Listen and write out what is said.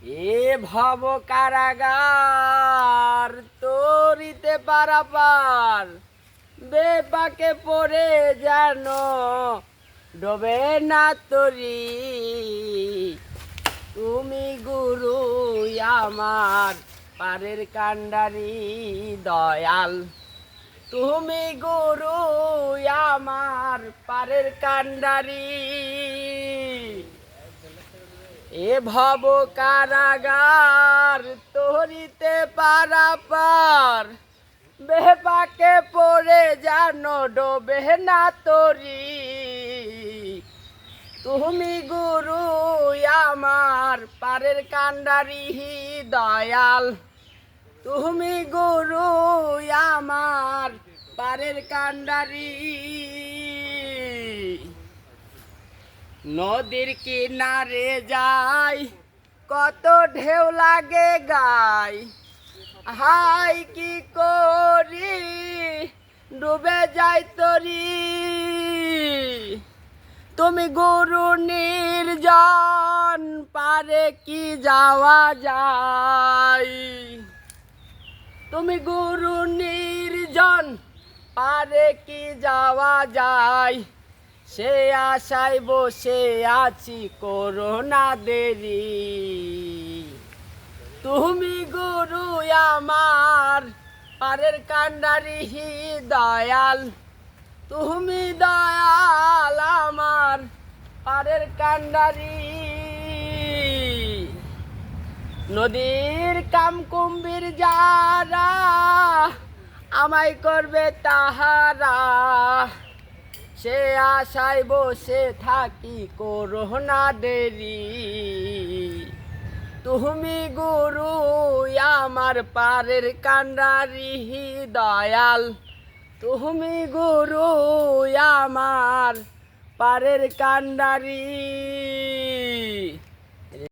এ ভব কারাগার তরিতে পারাপার বেপাকে পড়ে যেন ডোবে না তরি। তুমি গুরু আমার পারের কান্ডারি দয়াল, তুমি গুরু আমার পারের কান্ডারি। এ ভব কারাগার তরিতে পারাপার বেপাকে পড়ে যেন ডোবে না তরি। তুমি গুরু আমার পারের কান্ডারি দয়াল, তুমি গুরু আমার পারের কান্ডারি। নদীর কিনারে যাই কত ঢেউ লাগে গায়, হাই কি করি ডুবে যাই তরি। তুমি গুরু নির্জন পারে কি যাওয়া যায়, তুমি গুরু নির্জন পারে কি যাওয়া যায়। সে আশায় বসে আছি করোনা দেরি। তুমি গুরু আমার পারের কান্ডারি দয়াল, তুমি দয়াল আমার পারের কান্ডারি। নদীর কাম কুম্ভীর যারা আমায় করবে তাহারা, সে আশায় বসে থাকি করোনা দেরি। তুমি গুরু আমার পারের কান্ডারি দয়াল, তুমি গুরু আমার পারের কান্ডারি।